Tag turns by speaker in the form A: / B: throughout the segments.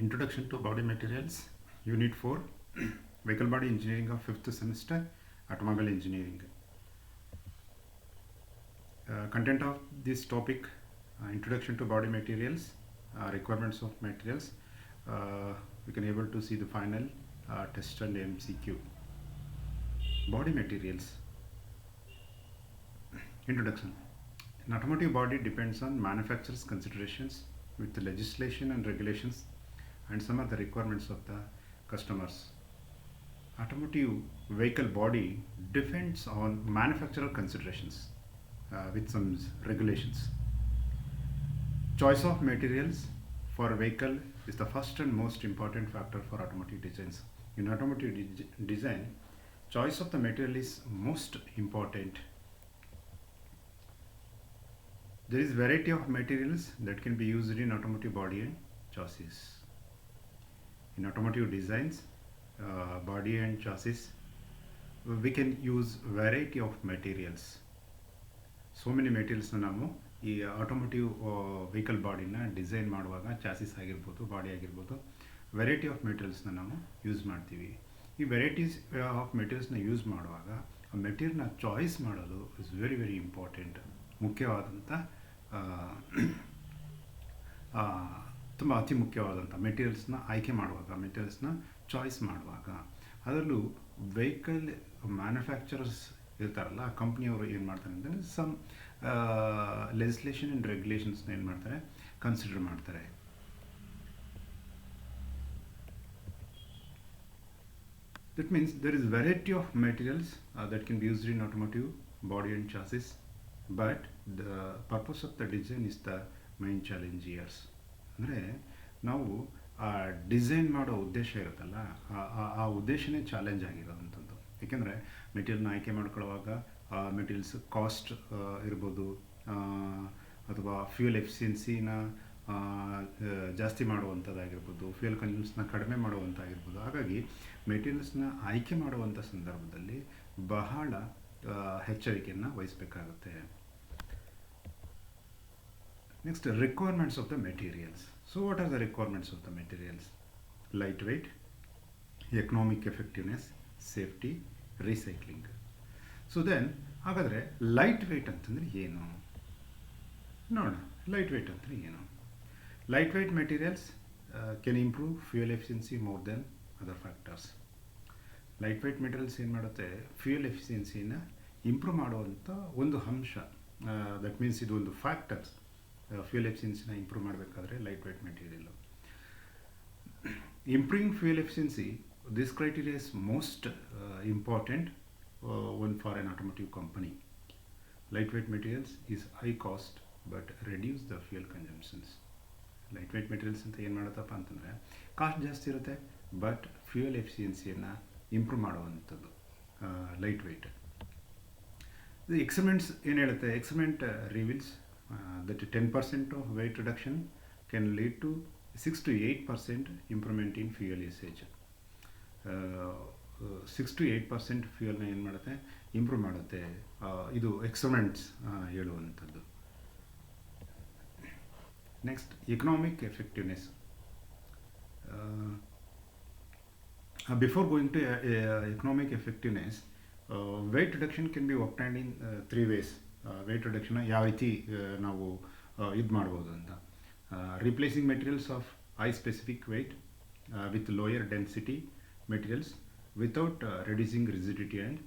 A: Introduction to Body Materials, Unit 4, Vehicle Body Engineering of 5th semester, Automobile Engineering. Content of this topic, Introduction to Body Materials, Requirements of Materials. We can able to see the final test and MCQ. Body Materials. Introduction. An automotive body depends on manufacturer's considerations with the legislation and regulations and some of the requirements of the customers. Automotive vehicle body depends on manufacturer considerations with some regulations. Choice of materials for a vehicle is the first and most important factor for automotive designs. In automotive design, choice of the material is most important. There is variety of materials that can be used in automotive body and chassis. In automotive designs, body and chassis, we can use variety of materials. So many materials ನಾವು ಈ automotive vehicle ಬಾಡಿನ design ಮಾಡುವಾಗ chassis ಆಗಿರ್ಬೋದು body ಆಗಿರ್ಬೋದು variety of ಮೆಟೀರಿಯಲ್ಸ್ನ ನಾವು use ಮಾಡ್ತೀವಿ. ಈ varieties of ಮೆಟೀರಿಯಲ್ಸ್ನ use ಮಾಡುವಾಗ ಆ ಮೆಟೀರಿಯಲ್ನ ಚಾಯ್ಸ್ ಮಾಡೋದು ಇಸ್ ವೆರಿ ವೆರಿ ಇಂಪಾರ್ಟೆಂಟ್. ಮುಖ್ಯವಾದಂಥ ತುಂಬ ಅತಿ ಮುಖ್ಯವಾದಂಥ ಮೆಟೀರಿಯಲ್ಸ್ನ ಆಯ್ಕೆ ಮಾಡುವಾಗ ಮೆಟೀರಿಯಲ್ಸ್ನ ಚಾಯ್ಸ್ ಮಾಡುವಾಗ ಅದರಲ್ಲೂ ವೆಹಿಕಲ್ ಮ್ಯಾನುಫ್ಯಾಕ್ಚರರ್ಸ್ ಇರ್ತಾರಲ್ಲ ಆ ಕಂಪ್ನಿಯವರು ಏನು ಮಾಡ್ತಾರೆ ಅಂತಂದರೆ ಸಮ್ ಲೆಜಿಸ್ಲೇಷನ್ ಆ್ಯಂಡ್ ರೆಗ್ಯುಲೇಷನ್ಸ್ನ ಏನು ಮಾಡ್ತಾರೆ ಕನ್ಸಿಡರ್ ಮಾಡ್ತಾರೆ. That means there is variety of materials that can be used in automotive body and chassis, but the purpose of the design is the main challenge here. ಅಂದರೆ ನಾವು ಆ design ಮಾಡೋ ಉದ್ದೇಶ ಇರುತ್ತಲ್ಲ ಆ ಉದ್ದೇಶನೇ ಚಾಲೆಂಜ್ ಆಗಿರೋದಂಥದ್ದು. ಏಕೆಂದರೆ ಮೆಟೀರಿಯಲ್ನ ಆಯ್ಕೆ ಮಾಡ್ಕೊಳ್ಳುವಾಗ ಆ ಮೆಟೀರಿಯಲ್ಸ್ ಕಾಸ್ಟ್ ಇರ್ಬೋದು ಅಥವಾ ಫ್ಯೂಯಲ್ ಎಫಿಷಿಯನ್ಸಿನ ಜಾಸ್ತಿ ಮಾಡುವಂಥದ್ದಾಗಿರ್ಬೋದು, ಫ್ಯೂಯಲ್ ಕನ್ಸ್ಯೂಮ್ಸ್ನ ಕಡಿಮೆ ಮಾಡುವಂಥಾಗಿರ್ಬೋದು. ಹಾಗಾಗಿ ಮೆಟೀರಿಯಲ್ಸ್ನ ಆಯ್ಕೆ ಮಾಡುವಂಥ ಸಂದರ್ಭದಲ್ಲಿ ಬಹಳ ಎಚ್ಚರಿಕೆಯನ್ನು ವಹಿಸಬೇಕಾಗುತ್ತೆ. Next, requirements of the materials. So what are the requirements of the materials? Lightweight, economic effectiveness, safety, recycling. So then ಹಾಗಾದರೆ ಲೈಟ್ ವೆಯ್ಟ್ ಅಂತಂದರೆ ಏನು ನೋಡೋಣ. ಲೈಟ್ ವೆಯ್ಟ್ ಅಂದರೆ ಏನು? Light weight materials can improve fuel efficiency more than other factors. Light weight materials ಏನು ಮಾಡುತ್ತೆ? Fuel ಎಫಿಷಿಯನ್ಸಿನ improve ಮಾಡುವಂಥ ಒಂದು ಅಂಶ. ದಟ್ ಮೀನ್ಸ್ ಇದು ಒಂದು ಫ್ಯಾಕ್ಟರ್ಸ್. ಫ್ಯೂಯಲ್ ಎಫಿಷಿಯನ್ಸಿನ ಇಂಪ್ರೂವ್ ಮಾಡಬೇಕಾದ್ರೆ light weight material. Improving fuel efficiency, this criteria is most important one for an automotive company. Lightweight materials is high cost but reduce the fuel consumptions. Lightweight materials ಅಂತ ಏನು ಮಾಡುತ್ತಪ್ಪ ಅಂತಂದರೆ cost ಜಾಸ್ತಿ ಇರುತ್ತೆ but fuel ಎಫಿಷಿಯನ್ಸಿಯನ್ನು improve ಮಾಡುವಂಥದ್ದು light weight. Experiments ಏನು ಹೇಳುತ್ತೆ? Experiment reveals that 10% of weight reduction can lead to 6 to 8% improvement in fuel usage. 6 to 8% ಫ್ಯೂಯಲ್ನ ಏನು ಮಾಡುತ್ತೆ? ಇಂಪ್ರೂವ್ ಮಾಡುತ್ತೆ. ಇದು ಎಕ್ಸ್ಪೆರಿಮೆಂಟ್ಸ್ ಹೇಳುವಂಥದ್ದು. Next, economic effectiveness. Before going to economic effectiveness, weight reduction can be obtained in 3 ways. Weight ರಿಡಕ್ಷನ್ನ ಯಾವ ರೀತಿ ನಾವು ಇದು ಮಾಡ್ಬೋದು ಅಂತ. Replacing materials of high specific weight with lower density materials without reducing rigidity and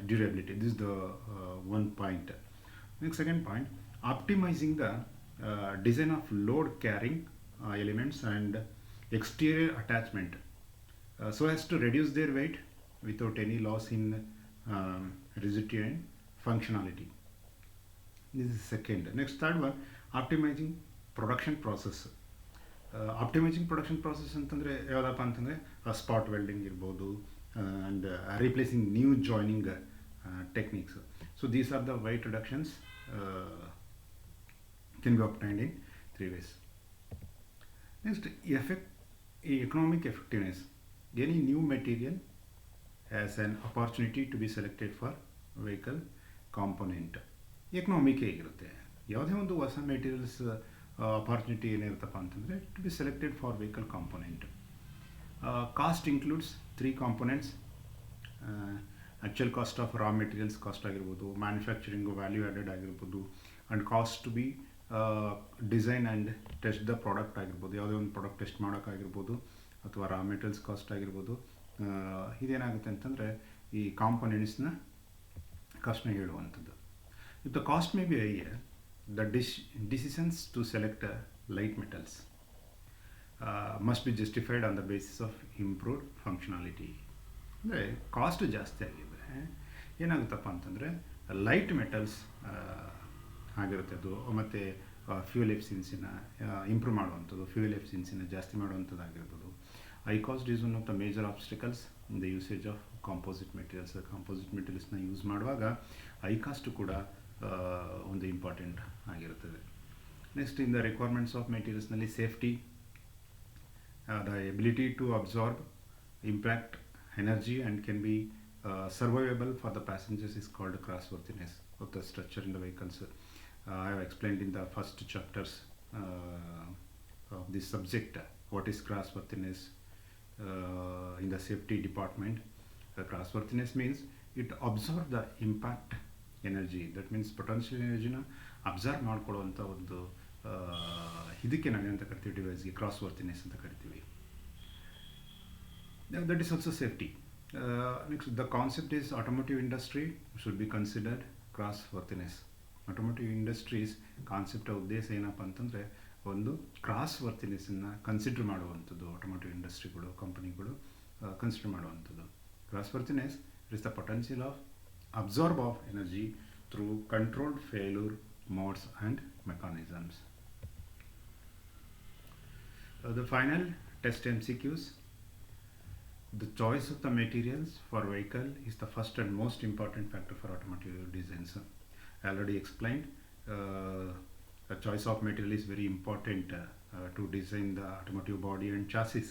A: durability. This is the one point. Next, second point, optimizing the design of load carrying elements and exterior attachment so as to reduce their weight without any loss in rigidity and functionality. This is second. Next, third one, optimizing production process. Optimizing production process ಅಂತಂದರೆ ಯಾವುದಪ್ಪ ಅಂತಂದರೆ spot welding ಇರ್ಬೋದು and replacing new joining techniques. So these are the weight reductions can be obtained in 3 ways. Next, economic effectiveness. Any new material has an opportunity to be selected for vehicle component. Economic ಹೇಗಿರುತ್ತೆ? ಯಾವುದೇ ಒಂದು ಹೊಸ materials opportunity ಏನಿರುತ್ತಪ್ಪ ಅಂತಂದರೆ to be selected for vehicle component. Cost includes 3 components. Actual cost of raw materials cost ಆಗಿರ್ಬೋದು, manufacturing value added ಆಗಿರ್ಬೋದು, and cost to be design and test the product ಆಗಿರ್ಬೋದು, ಯಾವುದೇ ಒಂದು ಪ್ರಾಡಕ್ಟ್ ಟೆಸ್ಟ್ ಮಾಡೋಕ್ಕಾಗಿರ್ಬೋದು, ಅಥವಾ ರಾ materials cost ಆಗಿರ್ಬೋದು. ಇದೇನಾಗುತ್ತೆ ಅಂತಂದರೆ ಈ ಕಾಂಪೊನೆಂಟ್ಸ್ನ ಕಾಸ್ಟ್ನ ಹೇಳುವಂಥದ್ದು. If the cost may be higher, the decisions to select light metals must be justified on the basis of improved functionality. ಅಂದರೆ cost ಜಾಸ್ತಿ ಆಗಿದ್ರೆ ಏನಾಗುತ್ತಪ್ಪ ಅಂತಂದರೆ ಲೈಟ್ ಮೆಟಲ್ಸ್ ಆಗಿರುತ್ತೆ ಅದು, ಮತ್ತು ಫ್ಯೂಯಲ್ ಎಫಿಷಿಯನ್ಸಿನ ಇಂಪ್ರೂವ್ ಮಾಡುವಂಥದ್ದು, ಫ್ಯೂಯಲ್ ಎಫಿಷಿಯನ್ಸಿನ ಜಾಸ್ತಿ ಮಾಡುವಂಥದ್ದು ಆಗಿರ್ಬೋದು. High cost is one of the major obstacles in the usage of composite materials. Composite ಮೆಟೀರಿಯಲ್ಸ್ನ ಯೂಸ್ ಮಾಡುವಾಗ ಹೈ ಕಾಸ್ಟು ಕೂಡ ಒಂದು ಇಂಪಾರ್ಟೆಂಟ್ ಆಗಿರುತ್ತದೆ. Next, in the requirements of ಮೆಟೀರಿಯಲ್ಸ್ನಲ್ಲಿ safety, the ability to absorb impact energy and can be survivable for the passengers is called cross ವರ್ತಿನೆಸ್ of the structure in the vehicles. I have explained in the first chapters of this subject what is cross worthiness in the safety department. Cross worthiness means it absorbs the impact energy. That means potential energyನ absorb ಮಾಡ್ಕೊಳ್ಳುವಂಥ ಒಂದು ಇದಕ್ಕೆ ನಾವೇನಂತ ಕರಿತೀವಿ, ಡಿವೈಸ್ಗೆ crashworthiness ಅಂತ ಕರಿತೀವಿ. That is also safety. Next, the concept is automotive industry should be considered crashworthiness. Automotive industries concept ಉದ್ದೇಶ ಏನಪ್ಪ ಅಂತಂದರೆ ಒಂದು ಕ್ರಾಸ್ ವರ್ತಿನೆಸ್ಸನ್ನು ಕನ್ಸಿಡರ್ ಮಾಡುವಂಥದ್ದು. ಆಟೋಮೋಟಿವ್ ಇಂಡಸ್ಟ್ರಿಗಳು, ಕಂಪನಿಗಳು ಕನ್ಸಿಡರ್ ಮಾಡುವಂಥದ್ದು. Crashworthiness is the potential of absorb of energy through controlled failure modes and mechanisms. The final test MCQs. The choice of the materials for vehicle is the first and most important factor for automotive designs. I already explained the choice of material is very important to design the automotive body and chassis.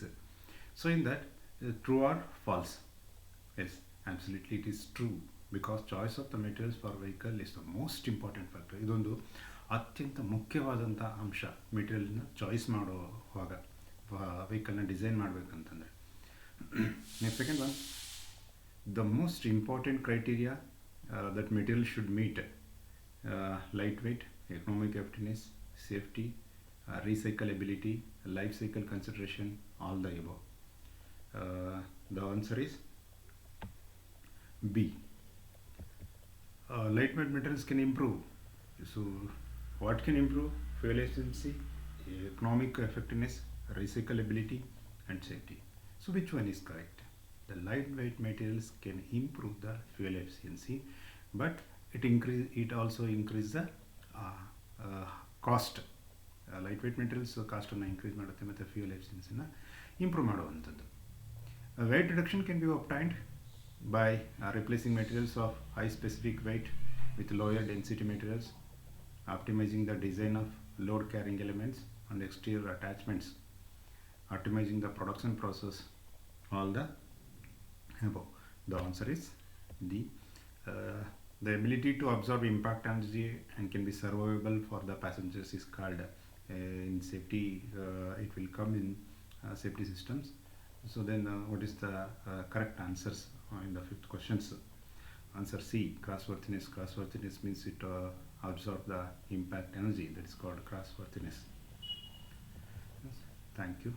A: So in that, true or false? Yes, absolutely it is true. Because choice of the materials for vehicle is the most important factor. ಇದೊಂದು ಅತ್ಯಂತ ಮುಖ್ಯವಾದಂಥ ಅಂಶ ಮೆಟೀರಿಯಲ್ನ choice ಮಾಡುವಾಗ, ವೆಹಿಕಲ್ನ design ಮಾಡಬೇಕಂತಂದರೆ. Next, second one, the most important criteria that material should meet: light weight, economic efficiency, safety, recyclability, life cycle consideration, all the above. The answer is B. Lightweight materials can improve. So what can improve? Fuel efficiency, economic effectiveness, recyclability and safety. So which one is correct? The lightweight materials can improve the fuel efficiency, but it also increase the cost. Lightweight materials ಕಾಸ್ಟನ್ನು increase ಮಾಡುತ್ತೆ ಮತ್ತು fuel ಎಫಿಷಿಯನ್ಸಿನ improve ಮಾಡುವಂಥದ್ದು. Weight reduction can be obtained by replacing materials of high specific weight with lower density materials, optimizing the design of load carrying elements and exterior attachments, optimizing the production process, all the above. The answer is D. The ability to absorb impact energy and can be survivable for the passengers is called in safety, it will come in safety systems. So then what is the correct answers in the fifth questions? Answer C, cross worthiness. Cross worthiness means it absorb the impact energy, that is called cross worthiness. Yes. Thank you.